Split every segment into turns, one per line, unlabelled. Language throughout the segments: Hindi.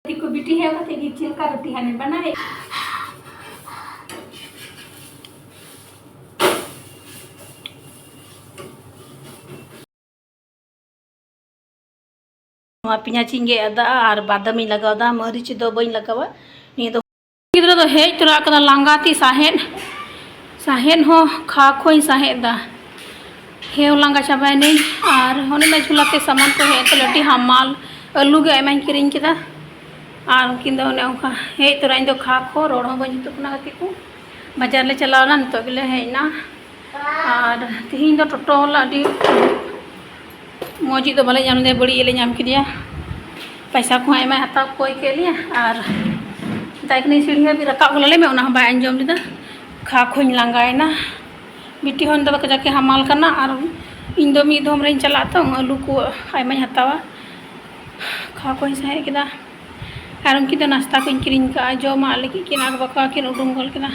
रोटी को बिटी है कहते कि चिलका रोटी हमें बनाए पिंजाची गेदा और बादाम लगावा मरीच दो बी लगावा निये गिद्रा दो हेज तोरा कदा लांगाती साहेन साहेन हो खा खोई साहेदा हेव लांगा चाबाने और होने में झुलाते सामान को है तो लटी हमाल आलू गे आयमा किरिंग केदा और उनकिन दो ने ओखा हेज तोरा इन दो खा खो रोड हो बनी तुकना गति को बाजार ले चलावना नितो गेले हेजना और तिहिन दो टोटो लाडी मोजी तो भले जाम दे बड़ी ले जाम किदिया पैसा को आयमा हता कोई के लिए और दाइकनी सीढ़िया भी रका गले में ओना बाय अंजम लिदा खा खोइन लांगायना बिटी होन दो जाके हमाल करना और इन दो मी धोम रेन चलाता आलू को आयमा हतावा खा खोइन सहे केदा और उनकी तो नाश्ता को किरिंग का जो माल की किन आग बका किन उडुंग गल केदा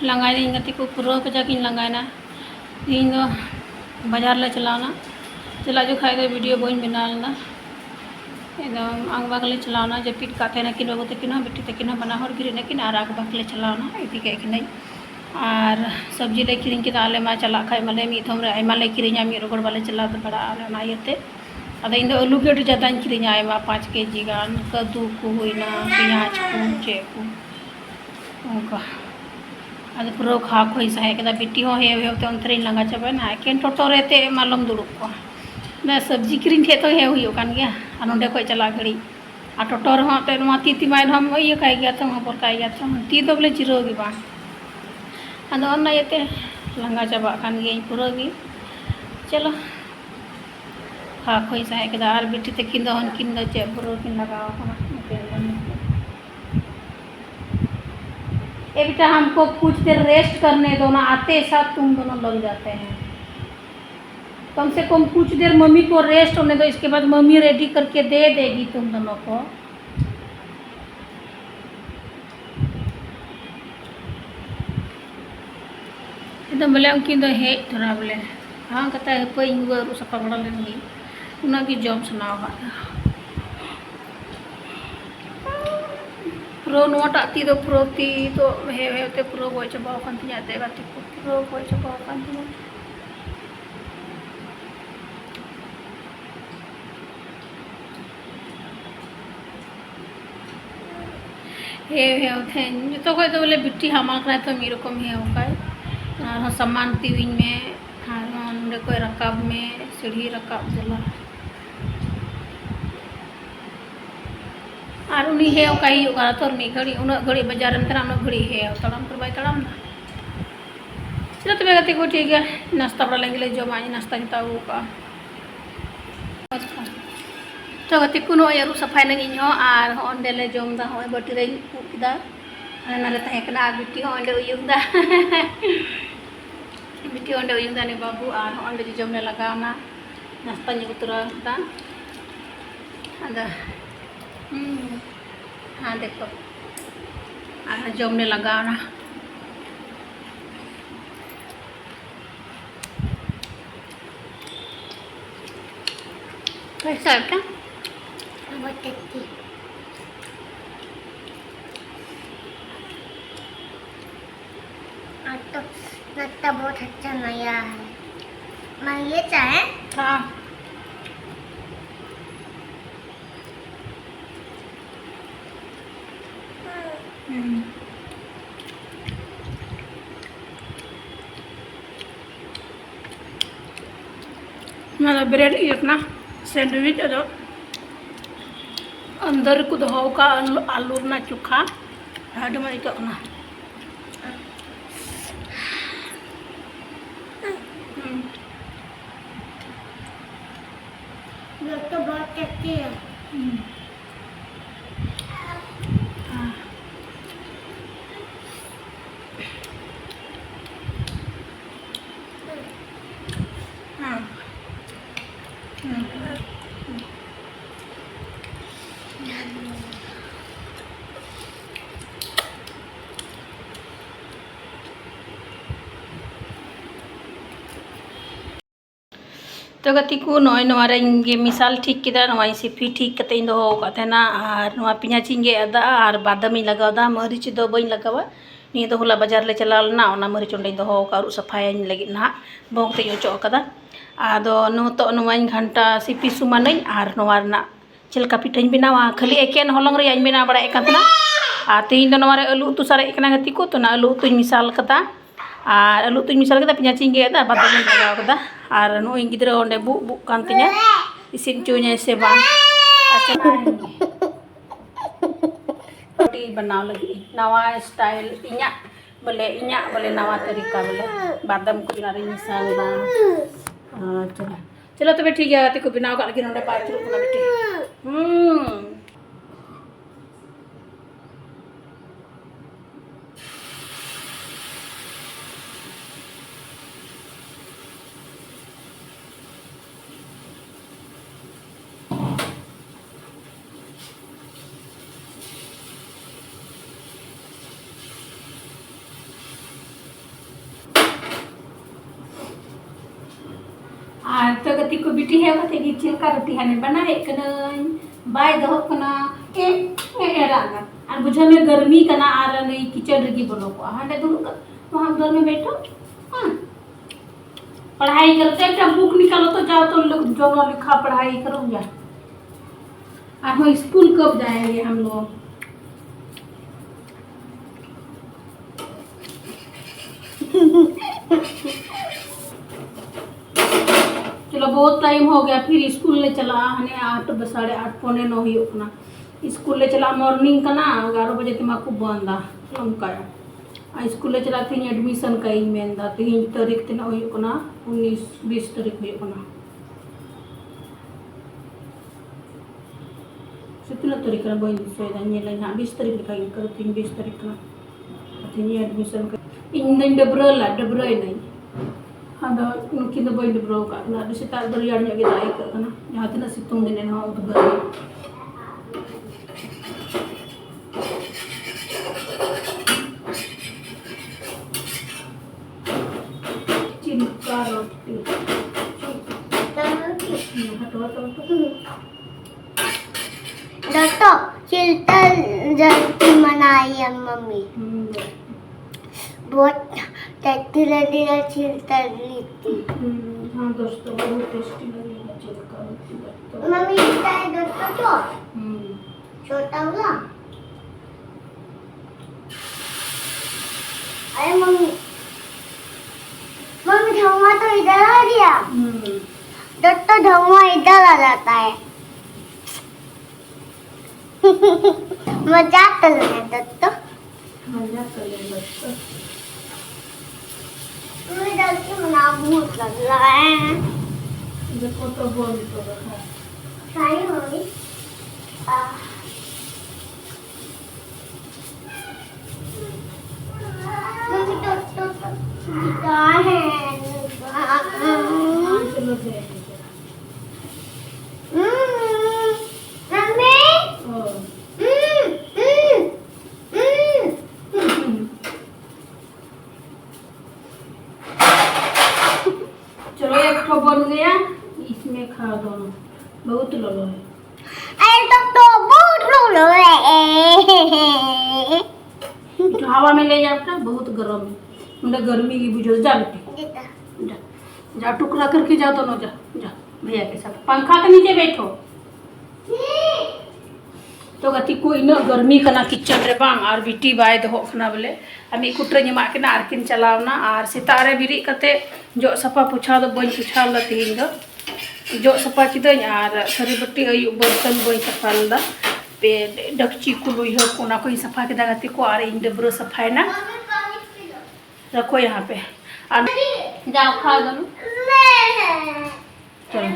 लंगाई गति को पूरा को जाके लंगायना इन दो बाजार ले चलाना चला जो खाए वीडियो बन बनाना एकदम आग बाग ले चलाना जब पिट काते ना कि बाबू तकिन बेटी तकिन बना हर गिरी नकिन और आग बाग ले चलाना इति के कि और सब्जी ले किरिंग के आले मा चला खाए माले मिथम रे आयमा ले किरिंगा मी रोगड़ वाले चला बड़ा आले ना येते अद इन आलू के ज्यादा किरिंगा आयमा 5 केजी गान कद्दू को होइना प्याज को चे को ओका अद पूरा खा खोई सहे केदा बिटी हो हे ते अंतरे लंगा चाबे ना केन टोटो रेते मालम दुड़ुक को ना सब्जी किरिंग थे तो हे हुयो कान गया आ नोंडे को चला गड़ी आ टोटो रे हो ते मा ती माय हम ये खाई गया तो हम पर खाई गया तो ती तो बोले जिरो गी बा अद अन्ना येते लंगा चाबा कान गई पूरा भी चलो खा खोई सहे केदा और बिटी ते किन दो चे पूरा किन लगावा कना एक बेटा हमको कुछ देर रेस्ट करने दो ना आते साथ तुम दोनों लग जाते हैं कम से कम कुछ देर मम्मी को रेस्ट होने दो इसके बाद मम्मी रेडी करके दे देगी तुम दोनों को एकदम बोले उनकी दो है थोड़ा बोले हाँ कहता है कोई वो सफा बड़ा लेंगी उन्हें की जॉब सुनाओगा प्रो नोट आती तो प्रोती तो हे ते प्रो बोल चबा कान तिया ते बाती को प्रो बोल चबा कान तिया हे थे तो कोई तो बोले बिट्टी हमाल करा तो मेरे को हे होगा और सामान तीविंग में हाँ कोई रकाब में सीढ़ी रकाब जला और उन्हीं है कहीं होगा तो मी घड़ी उन घड़ी बाजार में तरा उन घड़ी है तड़म पर भाई तड़म ना चलो तो मैं को ठीक है नाश्ता बड़ा लेंगे जो मानी नाश्ता kita का तो गति को नो यारू सफाई नहीं हो और ओंडे ले जोम दा हो बटी रे कुदा ना ले तहे कना बिटी हो ओंडे उयुंग दा बिटी ओंडे उयुंग दा ने बाबू और ओंडे जोम ले लगावना नाश्ता नि उतरा दा अदा हाँ देखो आधा जमने लगा ना कैसा है क्या बहुत टेस्टी आज तो नाश्ता बहुत अच्छा नया है मैं ये चाहे हाँ मतलब ब्रेड इतना सैंडविच अदो अंदर को दो का आलू ना चोखा हाड में तो ना ये तो बहुत टेस्टी है तो गति को नॉय नवारे मिसाल ठीक किदा नवाई सिपी ठीक कते इन दो कतेना और नवा पियाज इंगे अदा और बादाम इन लगावदा मरीच दो बई लगावा नि दो होला बाजार ले चलालना ओना मरीच ओंडे दो कारू सफाया लगी ना बोंग ते ओचो कदा आदो नोतो नवाई घंटा सिपी सुमानै और नवारना चलका पिठाई बनावा खाली एकेन हलंग रे आइन बना बड़ा एकतना आ तीन दो नवारे आलू उतु सारे एकना गति को तो ना आलू उतु मिसाल कदा और आलू तुम मिसाल कदा पियाज इंगे दा बादाम लगाव कदा और नो गिद्रा ओंडे बुक बुक कान तिnya इसिन चुnya से बा अच्छा रोटी बनाव लगी नवा स्टाइल बोले नवा तरीका बोले बादाम को बिना मिसाल दा चलो चलो तो ठीक है ते को बनाव का लगी नोंडे पात्र को बेटी और तो गति को बिटी है कते कि चिलका रोटी हने बनाए कना बाय दहो कना एरागा और बुझा में गर्मी कना और नहीं किचन रगी बोलो को हांडे दुरु वहां घर में बैठो पढ़ाई करते एक बुक निकालो तो जाओ तो लोग जो लिखा पढ़ाई करो या और हम स्कूल कब जाएंगे हम लोग चलो बहुत टाइम हो गया फिर स्कूल ले चला हने 8 8:30 पौने 9 ही अपना स्कूल ले चला मॉर्निंग का ना 11 बजे तमा को बंदा उनका स्कूल ले चला थी एडमिशन कई मेंदा तीन तारीख तना हुई कना 19 20 तारीख हुई कना कितना तारीख का बोल सोयदा नेला ना 20 तारीख का कर 20 तारीख का थी एडमिशन इन डबरा नहीं ada mungkin the boy the bro ka na di sita do yar nya gida ay ka na ya tina situng din na ho to cilka roti
दोस्तों चिल्टा जल्दी बनाई है मम्मी बहुत टेस्टी लगी है चिल्टा लिट्टी
हाँ दोस्तों बहुत टेस्टी लगी है चिल्का रोटी
मम्मी इसका है दोस्तों तो छोटा वाला अरे मम्मी मम्मी धुआं तो इधर आ गया दोस्तों धुआं इधर आ जाता है मजाक कर रहे हैं दोस्तों
मजाक कर रहे हैं दोस्तों
मुझे जल्दी मना भूख लग रहा है
देखो तो बोल तो रहा
सारी मम्मी मम्मी तो कहाँ है
चलो दे
मम्मी
चलो एक तो बन गया इसमें खा दोनों बहुत लोलो है
अरे तो बहुत लोलो है
तो हवा में ले जाओ बहुत गर्म है मुंडा गर्मी की बुझो जा बेटे जा जा टुकड़ा करके जाओ दोनों जा जा भैया के साथ पंखा के नीचे बैठो तो गति को इन गर्मी कना किचन रे बांग और बिटी बाय दो खना बोले हमें कुटरे जमा के ना आरकिन चलावना और सितारे बिरी कते जो सफा पुछा दो बन पुछा ल तीन दो जो सफा चिदन और थरी बट्टी अयु बर्तन बन सफा लदा पे डकची कुलुई हो कोना कोई सफा के दागती को और इन डबरो सफाई ना रखो यहाँ पे और जाओ खा दो चलो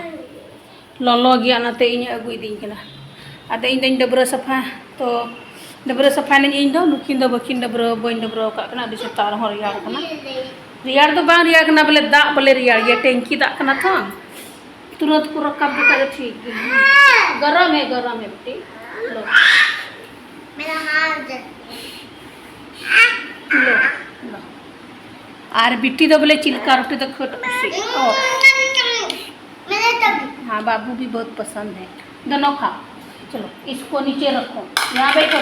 ललो गया ना ते इन अगुई दिन के ना ada इन डबरो सफा तो डबरो सफा ने इन दो नुकिन दो बकिन डबरो बन डबरो का कना दिसे तार हो रियार कना रियार तो बांग रियार कना बोले दा बोले रियार ये टैंकी दा कना था तुरंत पूरा कब का ठीक गरम है बेटी लो
मेरा हाथ
लो लो और बिट्टी तो बोले चिल्का रोटी तो खट खुशी ओ
मेरा
हाँ बाबू भी बहुत पसंद है। दोनों खाओ। चलो इसको नीचे रखो, यहाँ बैठो,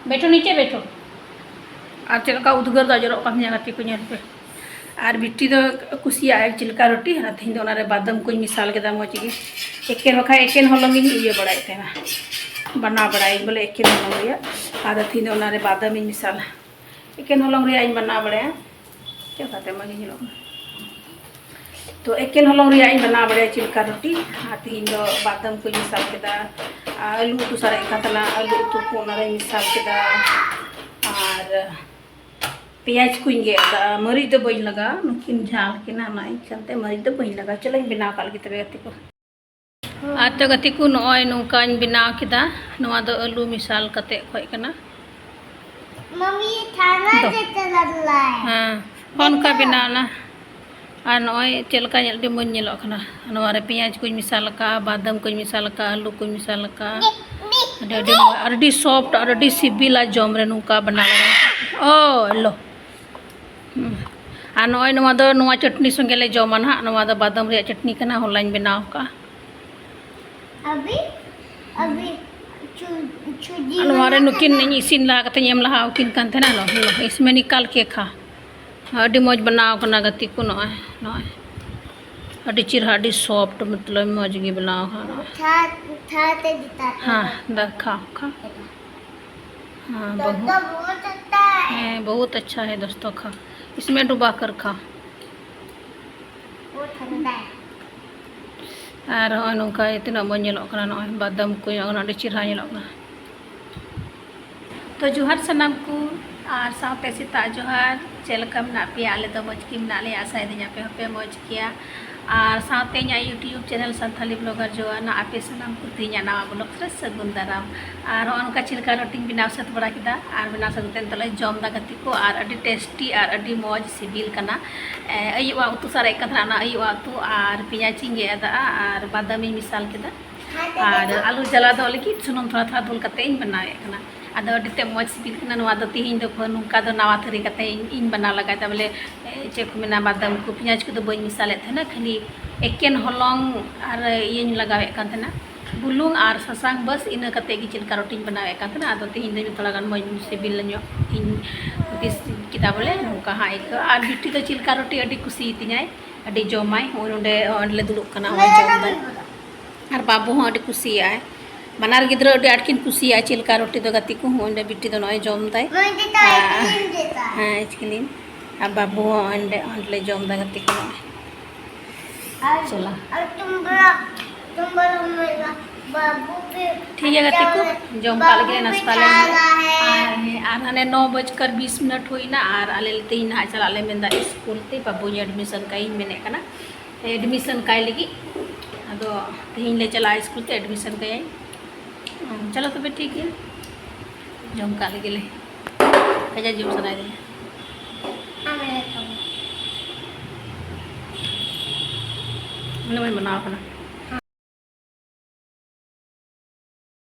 बैठो नीचे बैठो। और चलका उद्गार दाजरो गति को पे और बिट्टी तो कुसिया चिलका रोटी और तीन बादाम को मिसाल के मजी एकेन बखा एकेन हलंग इये बड़ा बना बड़ा बोले एकेन हलंग और तीन बादाम मिसाल एकेन हलंग बना बड़ा चलते मजी तो एकेन हलंग बना बड़ा चिलका रोटी और तीन बादाम को मिसाल के आलू उतु सारे तला आलू उतु को मिसाल के और प्याज को मरीच दो बी लगा नुकिन झाल के ना चलते मरीच दो बी लगा। चलो बनाव का तब गति को आज तो गति को नॉय नौका बनाव के आलू मिसाल कते खोजना
मम्मी खाना देते लगला है
हाँ कौन का बनावना और नॉय चलका मन प्याज को मिसाल का बादाम को मिसाल का आलू को मिसाल का अड़ी सॉफ्ट और अड़ी सिबिला जम रे नौका बना ओ लो और नॉय चटनी संगे ले जमा ना बादाम रे चटनी कना होला बनाव का
अभी अभी
नुकिन इसिन लहा कते एम लहा उकिन कान थे ना लो इसमें निकाल के खा अड़ी मज बनाव कना गति को नॉय नॉय अड़ी चिरहा अड़ी सॉफ्ट मतलब मज गे बनाव हाँ दा खा खा हाँ
बहुत अच्छा है
बहुत अच्छा है दोस्तों खा इसमें डुबा कर खा
वो ठंडा है
और नौका इतना मन बादाम को चिरहा तो जोहार सामान को और साथ सेता जोहार चलका मना पे आले तो मज की मना ले आशा दी पे हपे मज किया और साथ यूट्यूब चैनल संथाली ब्लॉगर जो ना आपे सामान को तीन नवा ब्लॉग से सगुन दाराम और उनका चिलका रोटी बनाव सत बड़ा किदा और बनाव सतते तले जम दा गति को और अड़ी टेस्टी और अड़ी मौज सिबिल कना अयुआ उतु सारे कथरा अयुआ उतु और पियाज गेदा और बादामी मिसाल के और आलू जला दो लगी सुनम थोड़ा थोड़ा दुल कते बनावे कना आदो अड़ते मौज सिबिल कना नवा दो तीन दो नुका दो नवा थरी कते इन बना लगा बोले चे को मेना बादाम को पियाज को दो बई मिसाले थे ना खाली एकेन हलंग और ये लगावे थे बुलुंग और ससांग बस इन कते की चिलका रोटी बनावे थे आदो तीन दिन थोड़ा गान मज सिबिल तीस किदा बोले नुका हाँ एक और बिट्टी तो चिलका रोटी अड़ी कुसी तीनाय अड़ी जमाय नोडे ले दुलुक कना जम और बाबू हाँ अड़ी कुसिया बनार गिद्रा अड़ी आटकिन कुसिया चिलका रोटी तो गति को होंडे बिट्टी तो नॉय जम दाय हाँ इचकिन और बाबू ले जम दा गति को चला ठीक है गति को जम का लगे नाश्ता ले और हने 9:20 हुई ना और आले तीन ना चला ले मेंदा स्कूल ते बाबू एडमिशन का मेने कना एडमिशन का लगी अदो तीन ले चला स्कूल ते एडमिशन का चलो तब ठीक है जम का लगे ले कजा जम सना दे मैं बनाओ अपना